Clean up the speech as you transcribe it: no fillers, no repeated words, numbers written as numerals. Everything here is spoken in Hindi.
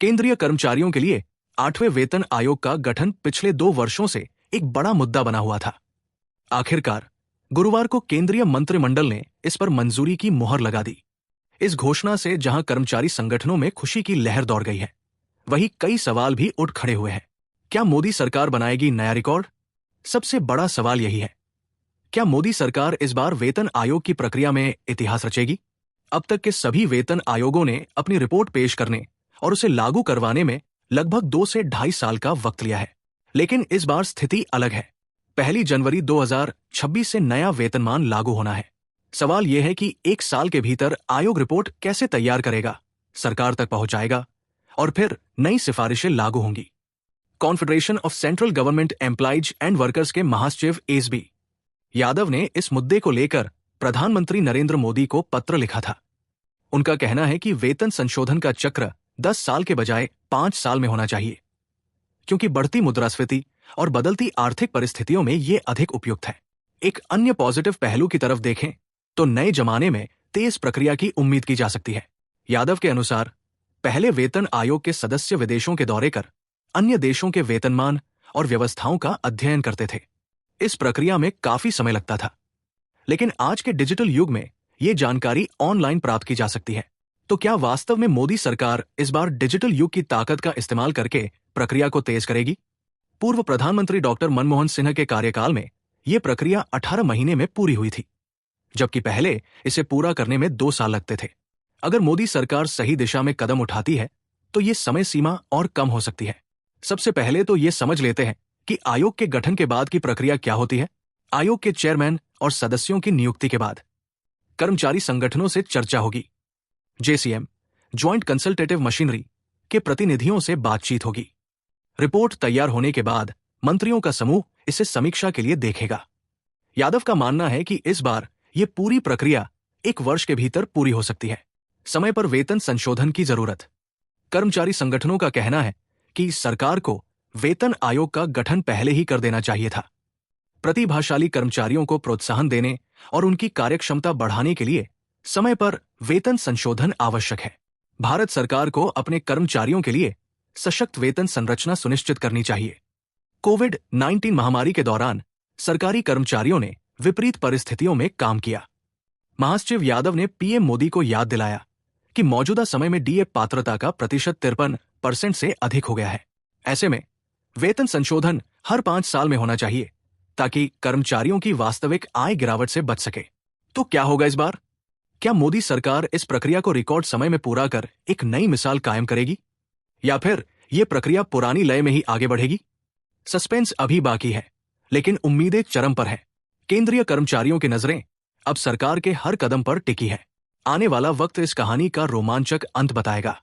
केंद्रीय कर्मचारियों के लिए 8वें वेतन आयोग का गठन पिछले 2 वर्षों से एक बड़ा मुद्दा बना हुआ था। आखिरकार गुरुवार को केंद्रीय मंत्रिमंडल ने इस पर मंजूरी की मुहर लगा दी। इस घोषणा से जहां कर्मचारी संगठनों में खुशी की लहर दौड़ गई है, वहीं कई सवाल भी उठ खड़े हुए हैं। क्या मोदी सरकार बनाएगी नया रिकॉर्ड? सबसे बड़ा सवाल यही है। क्या मोदी सरकार इस बार वेतन आयोग की प्रक्रिया में इतिहास रचेगी? अब तक के सभी वेतन आयोगों ने अपनी रिपोर्ट पेश करने और उसे लागू करवाने में लगभग 2 से 2.5 साल का वक्त लिया है। लेकिन इस बार स्थिति अलग है। 1 जनवरी 2026 से नया वेतनमान लागू होना है। सवाल यह है कि 1 साल के भीतर आयोग रिपोर्ट कैसे तैयार करेगा, सरकार तक पहुंचाएगा और फिर नई सिफारिशें लागू होंगी। Confederation of central government employees and workers के महासचिव एसबी यादव ने इस मुद्दे को लेकर प्रधानमंत्री नरेंद्र मोदी को पत्र लिखा था। उनका कहना है कि वेतन संशोधन का चक्र 10 साल के बजाय 5 साल में होना चाहिए, क्योंकि बढ़ती मुद्रास्फीति और बदलती आर्थिक परिस्थितियों में ये अधिक उपयुक्त है। एक अन्य पॉजिटिव पहलू की तरफ देखें तो नए जमाने में तेज प्रक्रिया की उम्मीद की जा सकती है। यादव के अनुसार पहले वेतन आयोग के सदस्य विदेशों के दौरे कर अन्य देशों के वेतनमान और व्यवस्थाओं का अध्ययन करते थे। इस प्रक्रिया में काफी समय लगता था, लेकिन आज के डिजिटल युग में ये जानकारी ऑनलाइन प्राप्त की जा सकती है। तो क्या वास्तव में मोदी सरकार इस बार डिजिटल युग की ताकत का इस्तेमाल करके प्रक्रिया को तेज करेगी? पूर्व प्रधानमंत्री डॉक्टर मनमोहन सिंह के कार्यकाल में यह प्रक्रिया 18 महीने में पूरी हुई थी, जबकि पहले इसे पूरा करने में 2 साल लगते थे। अगर मोदी सरकार सही दिशा में कदम उठाती है तो ये समय सीमा और कम हो सकती है। सबसे पहले तो ये समझ लेते हैं कि आयोग के गठन के बाद की प्रक्रिया क्या होती है। आयोग के चेयरमैन और सदस्यों की नियुक्ति के बाद कर्मचारी संगठनों से चर्चा होगी। जेसीएम, ज्वाइंट कंसल्टेटिव मशीनरी के प्रतिनिधियों से बातचीत होगी। रिपोर्ट तैयार होने के बाद मंत्रियों का समूह इसे समीक्षा के लिए देखेगा। यादव का मानना है कि इस बार यह पूरी प्रक्रिया 1 वर्ष के भीतर पूरी हो सकती है। समय पर वेतन संशोधन की जरूरत। कर्मचारी संगठनों का कहना है कि सरकार को वेतन आयोग का गठन पहले ही कर देना चाहिए था। प्रतिभाशाली कर्मचारियों को प्रोत्साहन देने और उनकी कार्यक्षमता बढ़ाने के लिए समय पर वेतन संशोधन आवश्यक है। भारत सरकार को अपने कर्मचारियों के लिए सशक्त वेतन संरचना सुनिश्चित करनी चाहिए। कोविड-19 महामारी के दौरान सरकारी कर्मचारियों ने विपरीत परिस्थितियों में काम किया। महासचिव यादव ने पीएम मोदी को याद दिलाया कि मौजूदा समय में डीए पात्रता का प्रतिशत 53% से अधिक हो गया है। ऐसे में वेतन संशोधन हर 5 साल में होना चाहिए, ताकि कर्मचारियों की वास्तविक आय गिरावट से बच सके। तो क्या होगा इस बार? क्या मोदी सरकार इस प्रक्रिया को रिकॉर्ड समय में पूरा कर एक नई मिसाल कायम करेगी, या फिर यह प्रक्रिया पुरानी लय में ही आगे बढ़ेगी? सस्पेंस अभी बाकी है, लेकिन उम्मीदें चरम पर हैं। केंद्रीय कर्मचारियों की नजरें अब सरकार के हर कदम पर टिकी है। आने वाला वक्त इस कहानी का रोमांचक अंत बताएगा।